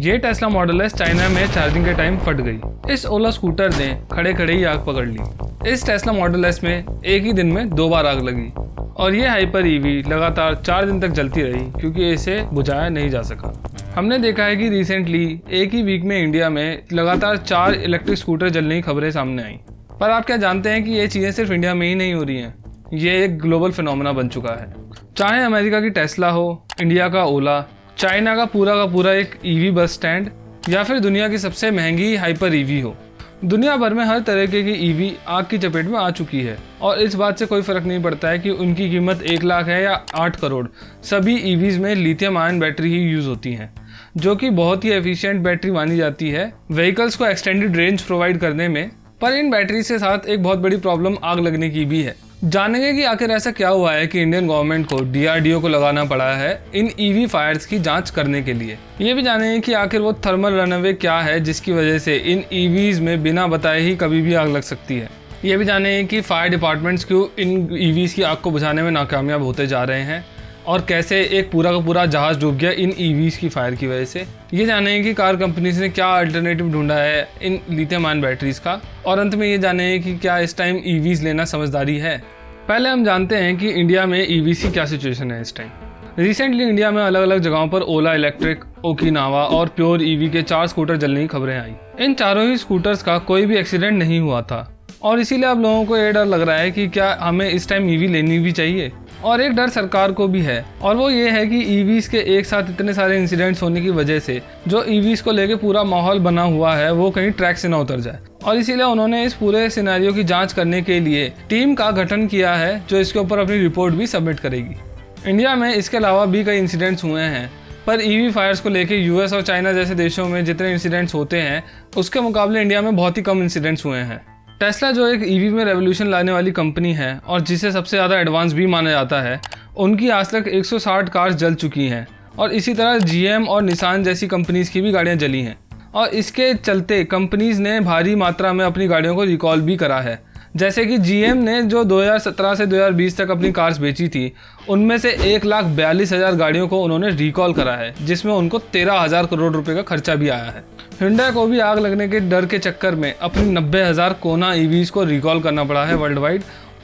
ये Tesla model S China में charging के टाइम फट गई। इस ओला स्कूटर ने खड़े खड़े ही आग पकड़ ली। इस टेस्ला मॉडल एस में एक ही दिन में 2 बार आग लगी और ये हाइपर ईवी लगातार 4 दिन तक जलती रही क्योंकि इसे बुझाया नहीं जा सका। हमने देखा है कि रिसेंटली एक ही वीक में इंडिया में लगातार 4 इलेक्ट्रिक स्कूटर जलने की खबरें सामने आई। पर आप क्या जानते हैं कि ये चीज़ें सिर्फ इंडिया में ही नहीं हो रही हैं, ये एक ग्लोबल फिनोमेना बन चुका है। चाहे अमेरिका की टेस्ला हो, इंडिया का ओला, चाइना का पूरा एक ईवी बस स्टैंड या फिर दुनिया की सबसे महंगी हाइपर ईवी हो, दुनिया भर में हर तरह की ईवी आग की चपेट में आ चुकी है। और इस बात से कोई फर्क नहीं पड़ता है कि उनकी कीमत 1 लाख है या 8 करोड़। सभी ईवीज में लिथियम आयन बैटरी ही यूज होती हैं, जो कि बहुत ही एफिशिएंट बैटरी मानी जाती है व्हीकल्स को एक्सटेंडेड रेंज प्रोवाइड करने में। पर इन बैटरी के साथ एक बहुत बड़ी प्रॉब्लम आग लगने की भी है। जानेंगे कि आखिर ऐसा क्या हुआ है कि इंडियन गवर्नमेंट को DRDO को लगाना पड़ा है इन ईवी फायर्स की जांच करने के लिए। ये भी जानेंगे कि आखिर वो थर्मल रनअवे क्या है जिसकी वजह से इन ईवीज में बिना बताए ही कभी भी आग लग सकती है। ये भी जानेंगे कि फायर डिपार्टमेंट्स क्यों इन ईवीज की आग को बुझाने में नाकामयाब होते जा रहे हैं और कैसे एक पूरा का पूरा जहाज डूब गया इन ईवीज की फायर की वजह से। ये जानेंगे कि कार कंपनीज ने क्या अल्टरनेटिव ढूंढा है इन लिथियम आयन बैटरीज का। और अंत में ये जानेंगे कि क्या इस टाइम ईवीज लेना समझदारी है। पहले हम जानते हैं कि इंडिया में ईवीज की क्या सिचुएशन है इस टाइम। रिसेंटली इंडिया में अलग अलग जगहों पर ओला इलेक्ट्रिक, ओकिनावा और प्योर ईवी के 4 स्कूटर जलने की खबरें आई। इन चारों ही स्कूटर्स का कोई भी एक्सीडेंट नहीं हुआ था और इसीलिए अब लोगों को ये डर लग रहा है कि क्या हमें इस टाइम ईवी लेनी भी चाहिए। और एक डर सरकार को भी है और वो ये है कि ईवीज के एक साथ इतने सारे इंसिडेंट्स होने की वजह से जो ईवीज को लेके पूरा माहौल बना हुआ है वो कहीं ट्रैक से ना उतर जाए। और इसीलिए उन्होंने इस पूरे सिनेरियो की जांच करने के लिए टीम का गठन किया है जो इसके ऊपर अपनी रिपोर्ट भी सबमिट करेगी। इंडिया में इसके अलावा भी कई इंसिडेंट्स हुए हैं, पर ईवी फायर्स को लेके US और चाइना जैसे देशों में जितने इंसिडेंट्स होते हैं उसके मुकाबले इंडिया में बहुत ही कम इंसिडेंट्स हुए हैं। टेस्ला जो एक ईवी में रेवोल्यूशन लाने वाली कंपनी है और जिसे सबसे ज़्यादा एडवांस भी माना जाता है, उनकी आज तक 160 कार्स जल चुकी हैं और इसी तरह GM और निसान जैसी कंपनीज की भी गाड़ियां जली हैं। और इसके चलते कंपनीज ने भारी मात्रा में अपनी गाड़ियों को रिकॉल भी करा है। जैसे कि GM ने जो 2017 से 2020 तक अपनी कार्स बेची थी, उनमें से 1,42,000 गाड़ियों को उन्होंने रिकॉल करा है, जिसमें उनको 13,000 करोड़ रुपए का खर्चा भी आया है। Hyundai को भी आग लगने के डर के चक्कर में अपनी 90,000 कोना ईवीज को रिकॉल करना पड़ा है वर्ल्ड वाइड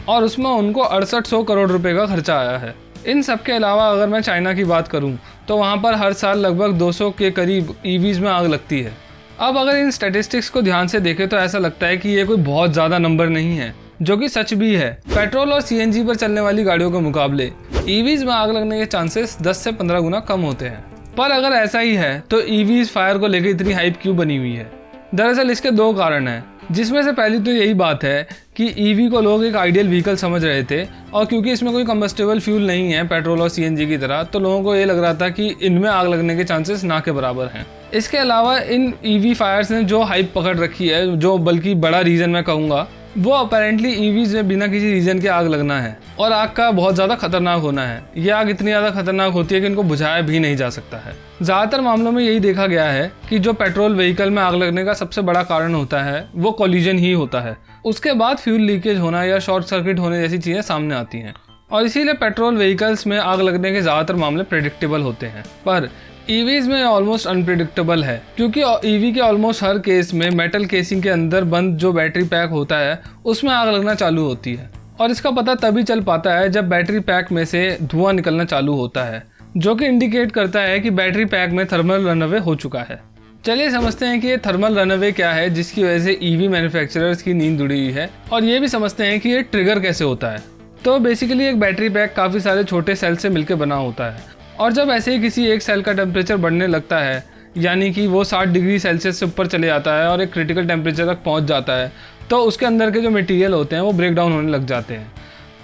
और उसमें उनको 6800 करोड़ रुपए का खर्चा आया है। इन सब के अलावा अगर मैं चाइना की बात करूं तो वहां पर हर साल लगभग 200 के करीब ईवीज में आग लगती है। अब अगर इन स्टैटिस्टिक्स को ध्यान से देखें तो ऐसा लगता है कि ये कोई बहुत ज़्यादा नंबर नहीं है, जो कि सच भी है। पेट्रोल और CNG पर चलने वाली गाड़ियों के मुकाबले ईवीज में आग लगने के चांसेस 10 से 15 गुना कम होते हैं। पर अगर ऐसा ही है तो ईवीज फायर को लेकर इतनी हाइप क्यों बनी हुई है? दरअसल इसके 2 कारण हैं, जिसमें से पहली तो यही बात है कि ईवी को लोग एक आइडियल व्हीकल समझ रहे थे और क्योंकि इसमें कोई कंबस्टेबल फ्यूल नहीं है पेट्रोल और CNG की तरह, तो लोगों को ये लग रहा था कि इनमें आग लगने के चांसेस ना के बराबर हैं। इसके अलावा इन ईवी फायर्स ने जो हाइप पकड़ रखी है, जो बल्कि बड़ा रीज़न मैं कहूँगा, वो अपेरेंटली ईवीज में बिना किसी रीज़न के आग लगना है और आग का बहुत ज़्यादा खतरनाक होना है। ये आग इतनी ज़्यादा खतरनाक होती है कि इनको बुझाया भी नहीं जा सकता है। ज़्यादातर मामलों में यही देखा गया है कि जो पेट्रोल व्हीकल में आग लगने का सबसे बड़ा कारण होता है वो कोलिजन ही होता है। उसके बाद फ्यूल लीकेज होना या शॉर्ट सर्किट होने जैसी चीज़ें सामने आती हैं और इसीलिए पेट्रोल व्हीकल्स में आग लगने के ज़्यादातर मामले प्रेडिक्टेबल होते हैं। पर ईवीज में ऑलमोस्ट अनप्रिडिक्टेबल है क्योंकि ईवी के ऑलमोस्ट हर केस में मेटल केसिंग के अंदर बंद जो बैटरी पैक होता है उसमें आग लगना चालू होती है और इसका पता तभी चल पाता है जब बैटरी पैक में से धुआं निकलना चालू होता है, जो कि इंडिकेट करता है कि बैटरी पैक में थर्मल रनअवे हो चुका है। चलिए समझते हैं कि ये थर्मल रनअवे क्या है जिसकी वजह से ईवी मैन्युफैक्चरर्स की नींद उड़ी हुई है और ये भी समझते हैं कि ये ट्रिगर कैसे होता है। तो बेसिकली एक बैटरी पैक काफ़ी सारे छोटे सेल से मिलकर बना होता है और जब ऐसे ही किसी एक सेल का टेम्परेचर बढ़ने लगता है, यानी कि वो 60 डिग्री सेल्सियस से ऊपर चले जाता है और एक क्रिटिकल टेम्परेचर तक पहुंच जाता है, तो उसके अंदर के जो मटेरियल होते हैं वो ब्रेक डाउन होने लग जाते हैं।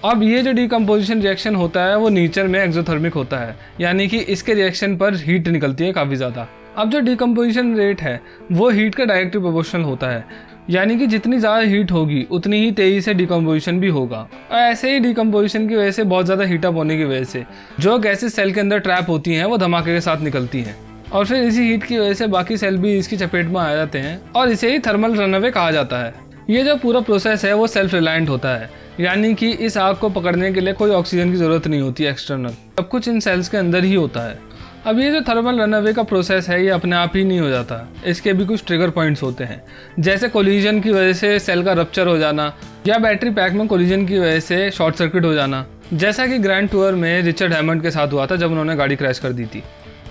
अब ये जो डिकम्पोजिशन रिएक्शन होता है वो नेचर में एक्सोथर्मिक होता है, यानी कि इसके रिएक्शन पर हीट निकलती है काफ़ी ज़्यादा। अब जो डिकम्पोजिशन रेट है वो हीट का डायरेक्टली प्रोपोर्शनल होता है, यानी कि जितनी ज़्यादा हीट होगी उतनी ही तेज़ी से डिकम्पोजिशन भी होगा। और ऐसे ही डिकम्पोजिशन की वजह से बहुत ज़्यादा हीटअप होने की वजह से जो गैसेस सेल के अंदर ट्रैप होती हैं वो धमाके के साथ निकलती हैं और फिर इसी हीट की वजह से बाकी सेल भी इसकी चपेट में आ जाते हैं और इसे ही थर्मल रनअवे कहा जाता है। ये जो पूरा प्रोसेस है वो सेल्फ रिलायंट होता है, यानी कि इस आग को पकड़ने के लिए कोई ऑक्सीजन की ज़रूरत नहीं होती एक्सटर्नल, सब कुछ इन सेल्स के अंदर ही होता है। अब ये जो थर्मल रनअवे का प्रोसेस है ये अपने आप ही नहीं हो जाता, इसके भी कुछ ट्रिगर पॉइंट्स होते हैं, जैसे कोलिजन की वजह से सेल का रप्चर हो जाना या बैटरी पैक में कोलिजन की वजह से शॉर्ट सर्किट हो जाना, जैसा कि ग्रैंड टूर में रिचर्ड हैमंड के साथ हुआ था जब उन्होंने गाड़ी क्रैश कर दी थी।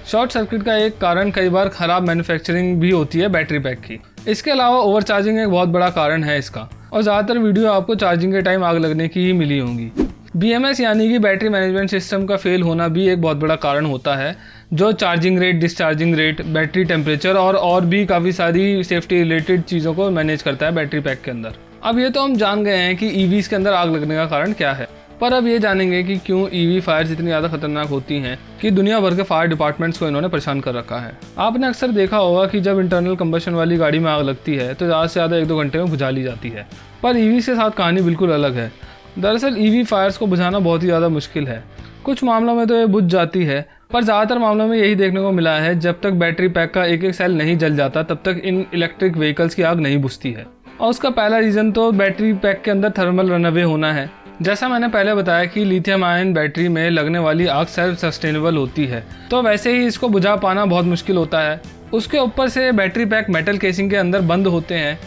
शॉर्ट सर्किट का एक कारण कई बार खराब मैन्युफैक्चरिंग भी होती है बैटरी पैक की। इसके अलावा ओवरचार्जिंग एक बहुत बड़ा कारण है इसका, और ज़्यादातर वीडियो आपको चार्जिंग के टाइम आग लगने की ही मिली होंगी। BMS यानी कि बैटरी मैनेजमेंट सिस्टम का फेल होना भी एक बहुत बड़ा कारण होता है, जो charging rate, discharging rate, battery temperature और भी काफ़ी सारी सेफ्टी रिलेटेड चीज़ों को मैनेज करता है बैटरी पैक के अंदर। अब ये तो हम जान गए हैं कि EVs के अंदर आग लगने का कारण क्या है, पर अब ये जानेंगे कि क्यों EV फायर्स इतनी ज़्यादा खतरनाक होती हैं कि दुनिया भर के फायर डिपार्टमेंट्स को इन्होंने परेशान कर रखा है। आपने अक्सर देखा होगा कि जब इंटरनल कंबशन वाली गाड़ी में आग लगती है तो ज़्यादा से ज़्यादा 1-2 घंटे में बुझा ली जाती है, पर EVs के साथ कहानी बिल्कुल अलग है। दरअसल EV फायर्स को बुझाना बहुत ही ज़्यादा मुश्किल है। कुछ मामलों में तो ये बुझ जाती है, पर ज़्यादातर मामलों में यही देखने को मिला है जब तक बैटरी पैक का एक सेल नहीं जल जाता तब तक इन इलेक्ट्रिक व्हीकल्स की आग नहीं बुझती है। और उसका पहला रीज़न तो बैटरी पैक के अंदर थर्मल रनअवे होना है। जैसा मैंने पहले बताया कि लिथियम आयन बैटरी में लगने वाली आग सेल्फ सस्टेनेबल होती है, तो वैसे ही इसको बुझा पाना बहुत मुश्किल होता है। उसके ऊपर से बैटरी पैक मेटल केसिंग के अंदर बंद होते हैं,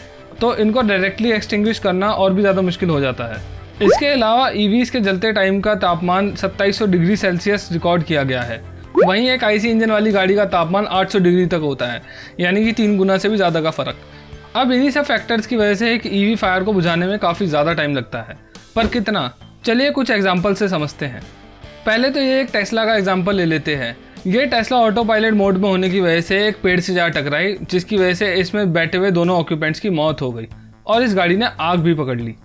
तो इनको डायरेक्टली एक्सटिंग्विश करना और भी ज़्यादा मुश्किल हो जाता है। इसके अलावा EVs के जलते टाइम का तापमान 2700 डिग्री सेल्सियस रिकॉर्ड किया गया है। वहीं एक IC इंजन वाली गाड़ी का तापमान 800 डिग्री तक होता है, यानी कि 3 गुना से भी ज़्यादा का फ़र्क। अब इन्हीं सब फैक्टर्स की वजह से एक EV फायर को बुझाने में काफ़ी ज़्यादा टाइम लगता है, पर कितना, चलिए कुछ एग्जाम्पल से समझते हैं। पहले तो ये एक टेस्ला का एग्जाम्पल ले लेते हैं। ये टेस्ला ऑटो पायलट मोड में होने की वजह से एक पेड़ से जा टकराई, जिसकी वजह से इसमें बैठे हुए दोनों ऑक्यूपेंट्स की मौत हो गई और इस गाड़ी ने आग भी पकड़ ली।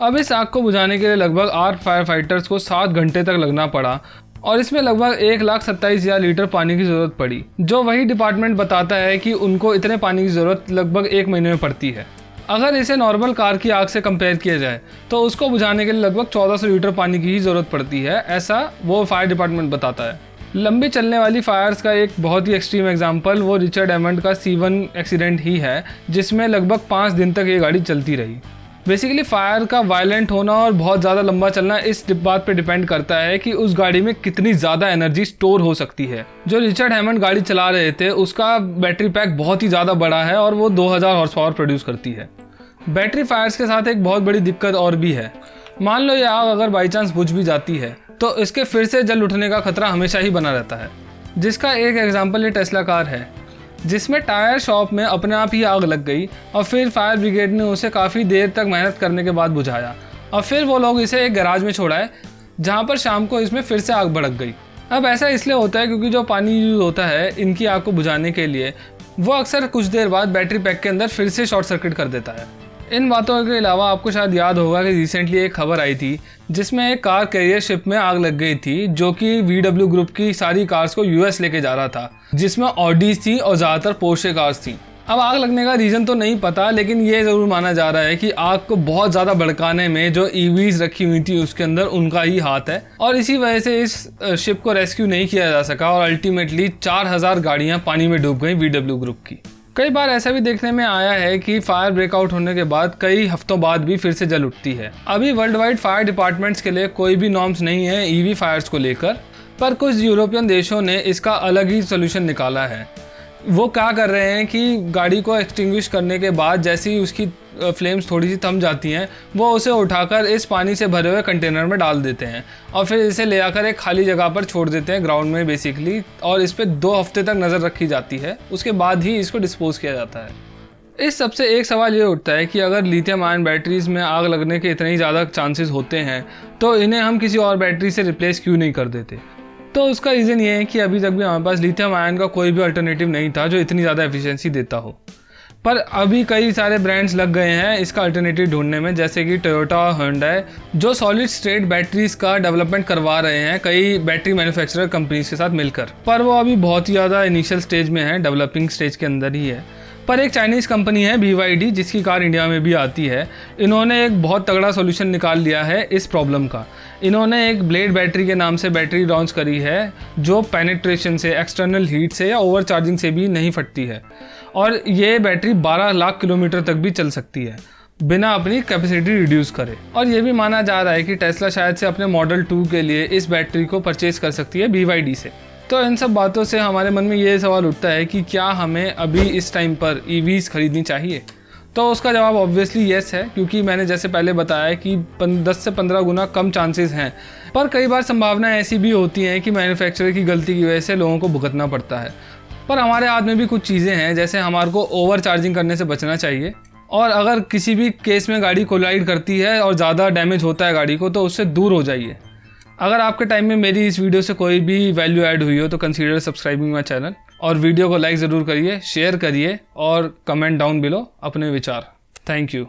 अब इस आग को बुझाने के लिए लगभग 8 फायर फाइटर्स को 7 घंटे तक लगना पड़ा और इसमें लगभग 1,27,000 लीटर पानी की ज़रूरत पड़ी, जो वही डिपार्टमेंट बताता है कि उनको इतने पानी की ज़रूरत लगभग 1 महीने में पड़ती है। अगर इसे नॉर्मल कार की आग से कंपेयर किया जाए तो उसको बुझाने के लिए लगभग 1400 लीटर पानी की ही ज़रूरत पड़ती है, ऐसा वो फायर डिपार्टमेंट बताता है। लंबी चलने वाली फायर्स का एक बहुत ही एक्सट्रीम एग्जांपल वो रिचर्ड हैमंड का C1 एक्सीडेंट ही है, जिसमें लगभग 5 दिन तक ये गाड़ी चलती रही। बेसिकली फायर का वायलेंट होना और बहुत ज़्यादा लंबा चलना इस बात पे डिपेंड करता है कि उस गाड़ी में कितनी ज़्यादा एनर्जी स्टोर हो सकती है। जो रिचर्ड हैमंड गाड़ी चला रहे थे उसका बैटरी पैक बहुत ही ज़्यादा बड़ा है और वो 2000 हॉर्स पावर प्रोड्यूस करती है। बैटरी फायर्स के साथ एक बहुत बड़ी दिक्कत और भी है। मान लो ये आग अगर बाई चांस बुझ भी जाती है तो इसके फिर से जल उठने का खतरा हमेशा ही बना रहता है, जिसका एक एग्जाम्पल ये टेस्ला कार है, जिसमें टायर शॉप में अपने आप ही आग लग गई और फिर फायर ब्रिगेड ने उसे काफ़ी देर तक मेहनत करने के बाद बुझाया और फिर वो लोग इसे एक गैराज में छोड़ाए, जहाँ पर शाम को इसमें फिर से आग भड़क गई। अब ऐसा इसलिए होता है क्योंकि जो पानी यूज़ होता है इनकी आग को बुझाने के लिए वो अक्सर कुछ देर बाद बैटरी पैक के अंदर फिर से शॉर्ट सर्किट कर देता है। इन बातों के अलावा आपको शायद याद होगा कि रिसेंटली एक खबर आई थी जिसमें एक कार कैरियर शिप में आग लग गई थी, जो कि VW ग्रुप की सारी कार्स को US लेके जा रहा था, जिसमें ऑडीज थी और ज़्यादातर पोर्शे कार्स थी। अब आग लगने का रीज़न तो नहीं पता, लेकिन ये ज़रूर माना जा रहा है कि आग को बहुत ज़्यादा भड़काने में जो EVs रखी हुई थी उसके अंदर उनका ही हाथ है और इसी वजह से इस शिप को रेस्क्यू नहीं किया जा सका और अल्टीमेटली 4000 गाड़ियाँ पानी में डूब गई VW ग्रुप की। कई बार ऐसा भी देखने में आया है कि फायर ब्रेकआउट होने के बाद कई हफ्तों बाद भी फिर से जल उठती है। अभी वर्ल्ड वाइड फायर डिपार्टमेंट्स के लिए कोई भी नॉर्म्स नहीं है EV फायर्स को लेकर, पर कुछ यूरोपियन देशों ने इसका अलग ही सोल्यूशन निकाला है। वो क्या कर रहे हैं कि गाड़ी को एक्सटिंग्विश करने के बाद जैसे ही उसकी फ्लेम्स थोड़ी सी थम जाती हैं, वो उसे उठाकर इस पानी से भरे हुए कंटेनर में डाल देते हैं और फिर इसे ले आकर एक खाली जगह पर छोड़ देते हैं ग्राउंड में बेसिकली, और इस पर 2 हफ्ते तक नज़र रखी जाती है। उसके बाद ही इसको डिस्पोज किया जाता है। इस सबसे एक सवाल ये उठता है कि अगर लिथियम आयन बैटरीज में आग लगने के इतने ही ज़्यादा चांसेस होते हैं तो इन्हें हम किसी और बैटरी से रिप्लेस क्यों नहीं कर देते। तो उसका रीज़न ये है कि अभी तक भी हमारे पास लिथियम आयन का कोई भी अल्टरनेटिव नहीं था जो इतनी ज़्यादा एफिशिएंसी देता हो, पर अभी कई सारे ब्रांड्स लग गए हैं इसका अल्टरनेटिव ढूंढने में, जैसे कि टोयोटा और होंडा जो सॉलिड स्टेट बैटरीज का डेवलपमेंट करवा रहे हैं कई बैटरी मैन्युफैक्चरर कंपनीज के साथ मिलकर, पर वो अभी बहुत ही ज़्यादा इनिशियल स्टेज में है, डेवलपिंग स्टेज के अंदर ही है। पर एक चाइनीज़ कंपनी है BYD जिसकी कार इंडिया में भी आती है, इन्होंने एक बहुत तगड़ा सॉल्यूशन निकाल लिया है इस प्रॉब्लम का। इन्होंने एक ब्लेड बैटरी के नाम से बैटरी लॉन्च करी है जो पेनिट्रेशन से, एक्सटर्नल हीट से या ओवर चार्जिंग से भी नहीं फटती है, और ये बैटरी 12 लाख किलोमीटर तक भी चल सकती है बिना अपनी कैपेसिटी रिड्यूस करे। और ये भी माना जा रहा है कि टेस्ला शायद से अपने मॉडल 2 के लिए इस बैटरी को परचेज कर सकती है BYD से। तो इन सब बातों से हमारे मन में ये सवाल उठता है कि क्या हमें अभी इस टाइम पर ईवीज़ खरीदनी चाहिए। तो उसका जवाब ऑब्वियसली येस है, क्योंकि मैंने जैसे पहले बताया कि 10 से 15 गुना कम चांसेस हैं। पर कई बार संभावनाएं ऐसी भी होती हैं कि मैन्युफैक्चरर की गलती की वजह से लोगों को भुगतना पड़ता है। पर हमारे हाथ में भी कुछ चीज़ें हैं, जैसे हमारे को ओवर चार्जिंग करने से बचना चाहिए, और अगर किसी भी केस में गाड़ी कोलाइड करती है और ज़्यादा डैमेज होता है गाड़ी को, तो उससे दूर हो जाइए। अगर आपके टाइम में मेरी इस वीडियो से कोई भी वैल्यू ऐड हुई हो तो कंसीडर सब्सक्राइबिंग माई चैनल, और वीडियो को लाइक ज़रूर करिए, शेयर करिए और कमेंट डाउन बिलो अपने विचार। Thank you.